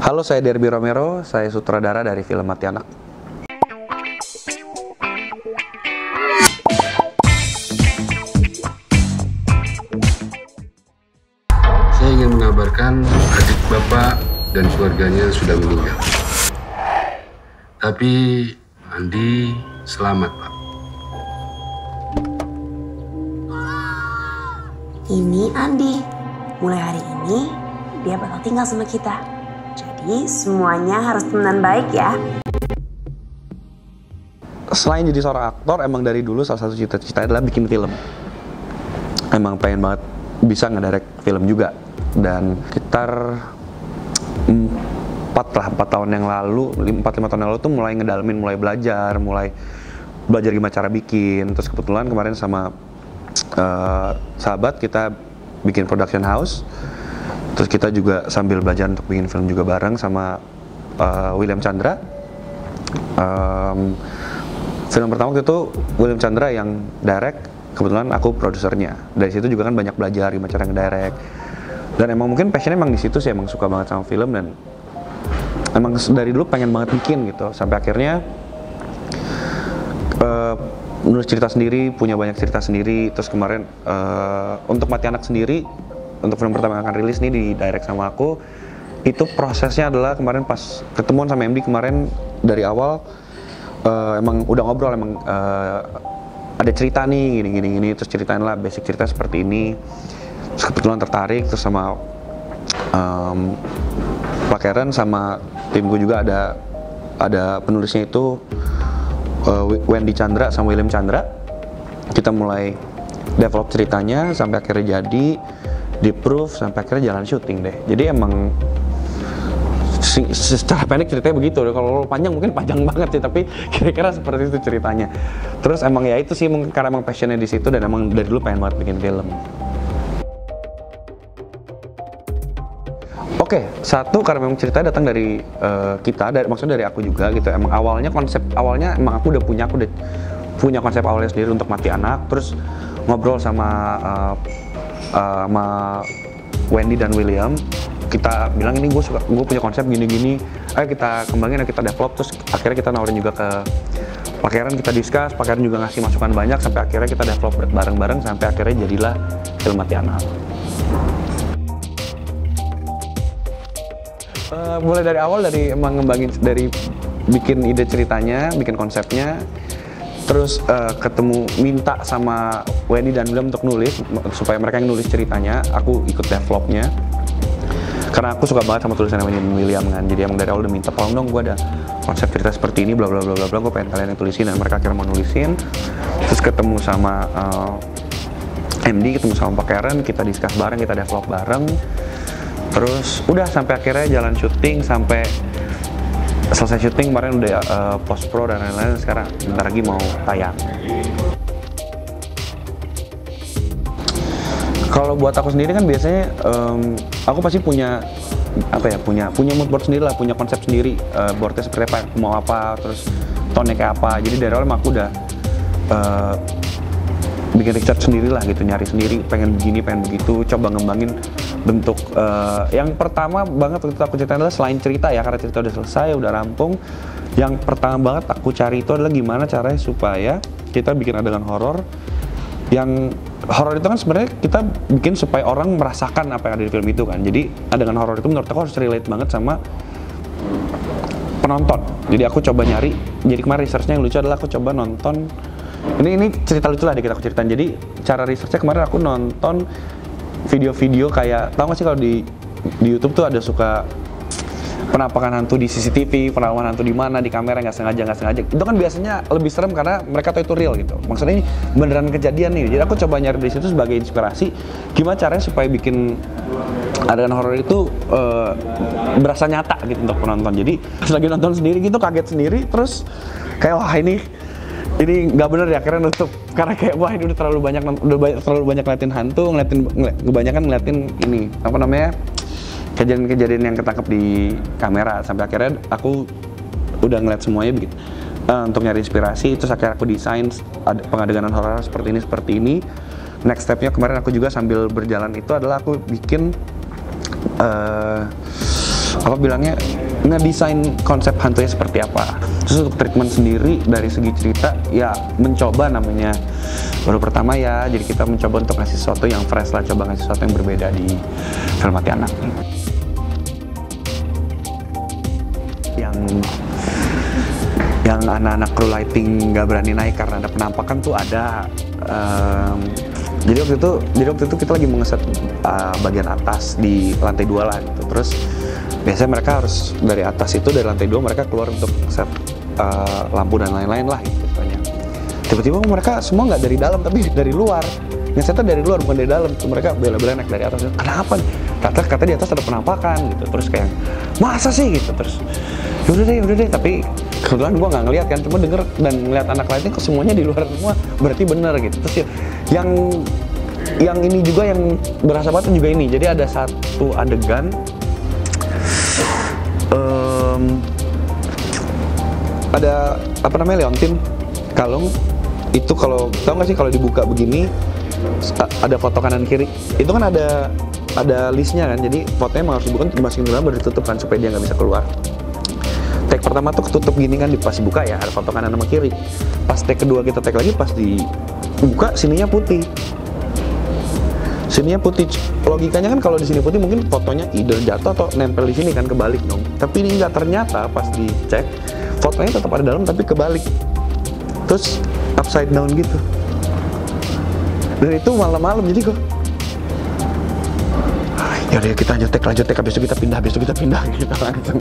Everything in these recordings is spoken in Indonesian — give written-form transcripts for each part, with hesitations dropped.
Halo, saya Derby Romero, saya sutradara dari film Mati Anak. Saya ingin mengabarkan adik Bapak dan keluarganya sudah meninggal. Tapi Andi selamat, Pak. Ini Andi. Mulai hari ini dia bakal tinggal sama kita. Jadi semuanya harus temenan baik ya. Selain jadi seorang aktor, emang dari dulu salah satu cita-cita adalah bikin film. Emang pengen banget bisa ngedirect film juga. Dan sekitar 4 tahun yang lalu, 4-5 tahun yang lalu tuh mulai ngedalamin, mulai belajar gimana cara bikin. Terus kebetulan kemarin sama sahabat kita bikin production house. Terus kita juga sambil belajar untuk bikin film juga bareng sama William Chandra. Film pertama waktu itu William Chandra yang direct, kebetulan aku produsernya. Dari situ juga kan banyak belajar gimana cara ngedirect. Dan emang mungkin passionnya emang di situ sih, emang suka banget sama film dan emang dari dulu pengen banget bikin gitu. Sampai akhirnya nulis cerita sendiri, punya banyak cerita sendiri. Terus kemarin untuk Mati Anak sendiri, untuk film pertama yang akan rilis nih di direct sama aku, itu prosesnya adalah kemarin pas ketemuan sama MD kemarin dari awal emang udah ngobrol, emang ada cerita nih gini, terus ceritain lah basic cerita seperti ini. Terus kebetulan tertarik, terus sama Pak Karen sama timku juga ada penulisnya itu Wendy Chandra sama William Chandra. Kita mulai develop ceritanya sampai akhirnya jadi, di-proof sampai akhirnya jalan syuting deh. Jadi emang secara pendek ceritanya begitu. Kalau panjang mungkin panjang banget sih, tapi kira-kira seperti itu ceritanya. Terus emang ya itu sih mungkin karena emang passionnya di situ dan emang dari dulu pengen banget bikin film. Oke, satu karena memang ceritanya datang dari kita, maksudnya dari aku juga gitu. Emang konsep awalnya emang aku udah punya konsep awalnya sendiri untuk Mati Anak. Terus ngobrol sama Wendy dan William, kita bilang ini gue punya konsep gini-gini, ayo kita kembangin, ayo kita develop. Terus akhirnya kita nawarin juga ke Pak Karen, kita discuss, Pak Karen juga ngasih masukan banyak sampai akhirnya kita develop bareng-bareng sampai akhirnya jadilah film Mati Anak. Mulai dari awal dari emang ngembangin, dari bikin ide ceritanya, bikin konsepnya, terus ketemu minta sama Wendy dan William untuk nulis supaya mereka yang nulis ceritanya, aku ikut developnya karena aku suka banget sama tulisannya Wendy dan William kan. Jadi emang dari awal udah minta tolong dong gue ada konsep cerita seperti ini bla bla bla bla bla, gue pengen kalian yang tulisin, dan mereka akhirnya mau nulisin. Terus ketemu sama MD, ketemu sama Pak Karen, kita discuss bareng, kita develop bareng. Terus udah sampai akhirnya jalan syuting, sampai selesai syuting kemarin udah post pro dan lain-lain. Sekarang bentar lagi mau tayang. Kalau buat aku sendiri kan biasanya aku pasti punya mood board sendiri lah, punya konsep sendiri, boardnya seperti apa, mau apa, terus tone-nya kayak apa. Jadi dari awal aku udah bikin research sendiri lah gitu, nyari sendiri, pengen begini, pengen begitu, coba ngembangin bentuk. Yang pertama banget waktu itu aku ceritain adalah selain cerita ya, karena cerita udah selesai, udah rampung. Yang pertama banget aku cari itu adalah gimana caranya supaya kita bikin adegan horor. Yang horor itu kan sebenarnya kita bikin supaya orang merasakan apa yang ada di film itu kan. Jadi adegan horor itu menurut aku harus relate banget sama penonton. Jadi aku coba nyari, jadi kemarin researchnya yang lucu adalah aku coba nonton, ini cerita lucu lah dikit aku ceritain. Jadi cara researchnya kemarin aku nonton video-video kayak, tau gak sih kalau di YouTube tuh ada suka penampakan hantu di CCTV, penampakan hantu di mana, di kamera, nggak sengaja. Itu kan biasanya lebih serem karena mereka tahu itu real gitu. Maksudnya ini beneran kejadian nih. Jadi aku coba nyari di situ sebagai inspirasi, gimana caranya supaya bikin adegan horor itu berasa nyata gitu untuk penonton. Jadi pas lagi nonton sendiri gitu kaget sendiri, terus kayak wah ini nggak bener ya, akhirnya nutup karena kayak wah ini udah terlalu banyak ngeliatin hantu, kebanyakan ngeliatin ini apa namanya, kejadian yang ketangkep di kamera. Sampai akhirnya aku udah ngeliat semuanya begitu untuk nyari inspirasi. Terus akhirnya aku desain pengadeganan horor seperti ini. Next stepnya kemarin aku juga sambil berjalan itu adalah aku bikin apa bilangnya, ngedesain konsep hantunya seperti apa. Terus untuk treatment sendiri dari segi cerita ya mencoba, namanya baru pertama ya, jadi kita mencoba untuk ngasih sesuatu yang fresh lah, coba ngasih sesuatu yang berbeda di Film Mati Anak. Yang anak-anak crew lighting nggak berani naik karena ada penampakan tuh ada. Jadi waktu itu kita lagi mengeset bagian atas di lantai 2 lah gitu. Terus biasanya mereka harus dari atas itu, dari lantai 2 mereka keluar untuk set lampu dan lain-lain lah gitu. Tiba-tiba mereka semua nggak dari dalam tapi dari luar. Ngesetnya dari luar bukan dari dalam. Mereka bela-bela naik dari atas. Kenapa nih? Kata di atas ada penampakan gitu. Terus kayak masa sih gitu. Terus yaudah deh. Tapi kebetulan gue nggak ngeliat kan, cuma denger dan ngeliat anak lighting kok semuanya di luar semua, berarti bener gitu. Terus ya, yang ini juga yang berasa banget juga ini. Jadi ada satu adegan ada apa namanya, leontin kalung itu, kalau tau nggak sih kalau dibuka begini ada foto kanan kiri itu kan ada listnya kan, jadi fotonya emang harus dibuka, dimasukin ke dalam baru ditutup kan supaya dia nggak bisa keluar. Take pertama tuh ketutup gini kan, pas dibuka ya ada foto kanan sama kiri. Pas take kedua kita take lagi, pas dibuka sininya putih. Sininya putih. Logikanya kan kalau di sini putih mungkin fotonya either jatuh atau nempel di sini kan, kebalik dong. Tapi ini nggak, ternyata pas dicek fotonya tetap ada dalam tapi kebalik. Terus upside down gitu. Dan itu malam-malam, jadi kok ya udah kita lanjut take, habis itu kita pindah gitu langsung.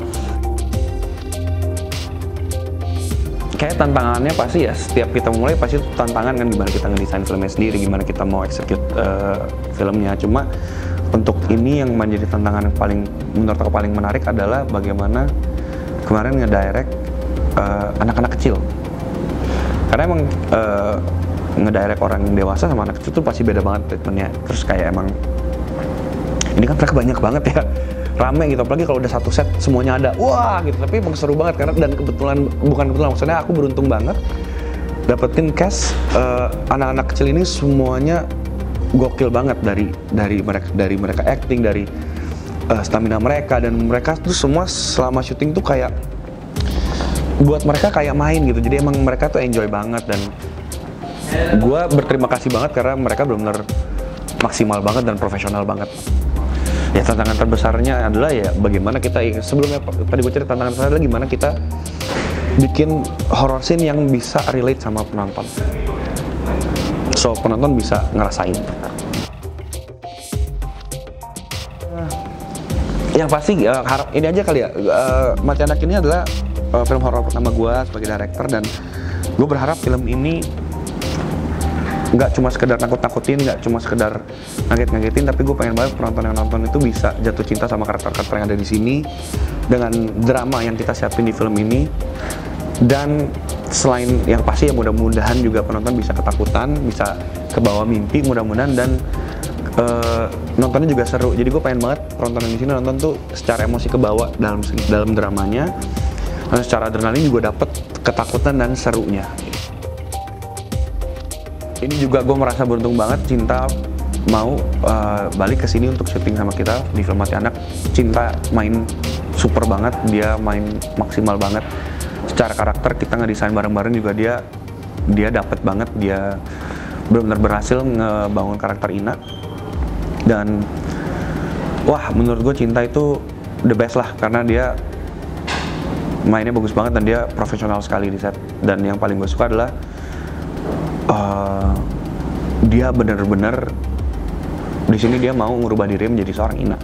Kayak tantangannya pasti ya, setiap kita mulai pasti tantangan kan, gimana kita ngedesain filmnya sendiri, gimana kita mau execute filmnya. Cuma untuk ini yang menjadi tantangan yang paling, menurut aku paling menarik adalah bagaimana kemarin ngedirect anak-anak kecil. Karena emang ngedirect orang dewasa sama anak kecil tuh pasti beda banget treatmentnya. Terus kayak emang ini kan mereka banyak banget ya, rame gitu, apalagi kalau udah satu set semuanya ada, wah gitu. Tapi emang seru banget karena, dan bukan kebetulan, maksudnya aku beruntung banget dapetin cast anak-anak kecil ini semuanya gokil banget, dari mereka acting, dari stamina mereka, dan mereka tuh semua selama syuting tuh kayak buat mereka kayak main gitu. Jadi emang mereka tuh enjoy banget, dan gue berterima kasih banget karena mereka benar-benar maksimal banget dan profesional banget. Ya tantangan terbesarnya adalah ya bagaimana kita, sebelumnya tadi gue cerita, tantangan terbesar adalah gimana kita bikin horror scene yang bisa relate sama penonton, so penonton bisa ngerasain. Yang pasti ini aja kali ya, Mati Anak ini adalah film horor pertama gue sebagai director, dan gue berharap film ini nggak cuma sekedar nakut-nakutin, nggak cuma sekedar ngaget-ngagetin, tapi gue pengen banget penonton yang nonton itu bisa jatuh cinta sama karakter-karakter yang ada di sini dengan drama yang kita siapin di film ini. Dan selain yang pasti ya mudah-mudahan juga penonton bisa ketakutan, bisa kebawa mimpi mudah-mudahan, dan nontonnya juga seru. Jadi gue pengen banget penonton yang di sini nonton tuh secara emosi kebawa dalam dramanya, dan secara adrenalin juga dapet ketakutan dan serunya. Ini juga gue merasa beruntung banget, Cinta mau balik ke sini untuk syuting sama kita di Film Mati Anak. Cinta main super banget, dia main maksimal banget. Secara karakter kita ngedesain bareng-bareng juga dia dapet banget, dia benar-benar berhasil ngebangun karakter Ina. Dan wah, menurut gue Cinta itu the best lah, karena dia mainnya bagus banget dan dia profesional sekali di set. Dan yang paling gue suka adalah dia bener-bener di sini dia mau ngubah diri menjadi seorang Ina.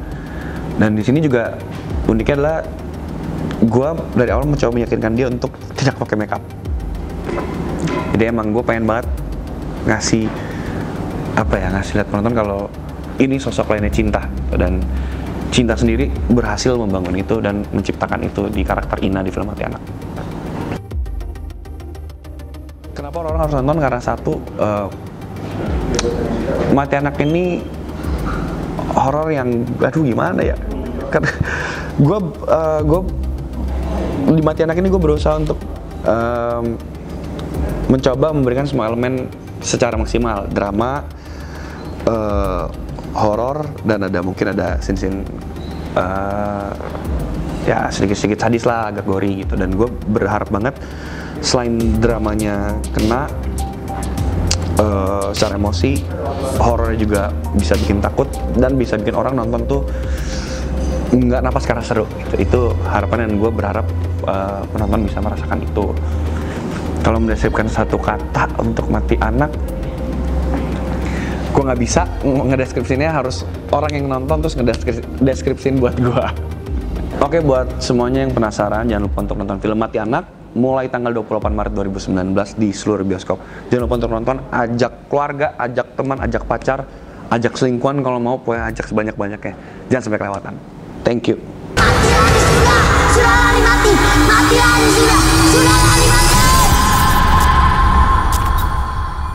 Dan di sini juga uniknya adalah gue dari awal mencoba meyakinkan dia untuk tidak pakai makeup. Jadi emang gue pengen banget ngasih lihat penonton kalau ini sosok lainnya Cinta, dan Cinta sendiri berhasil membangun itu dan menciptakan itu di karakter Ina di Film Mati Anak. Kenapa orang harus nonton? Karena satu, Mati Anak ini horor yang, aduh gimana ya? Karena gue di Mati Anak ini gue berusaha untuk mencoba memberikan semua elemen secara maksimal, drama, horor, dan mungkin ada scene-scene ya sedikit-sedikit sadis lah, agak gori gitu. Dan gue berharap banget selain dramanya kena, secara emosi, horornya juga bisa bikin takut dan bisa bikin orang nonton tuh nggak napas karena seru gitu. Itu harapan, dan gue berharap penonton bisa merasakan itu. Kalau mendeskripsikan satu kata untuk Mati Anak, gue nggak bisa ngedeskripsinya, harus orang yang nonton terus ngedeskripsin buat gue. Oke, buat semuanya yang penasaran, jangan lupa untuk nonton film Mati Anak mulai tanggal 28 Maret 2019 di seluruh bioskop. Jangan lupa untuk nonton, ajak keluarga, ajak teman, ajak pacar, ajak selingkuhan kalau mau, pokoknya ajak sebanyak-banyaknya. Jangan sampai kelewatan. Thank you. Mati lari sudah lari mati lari sudah lari mati.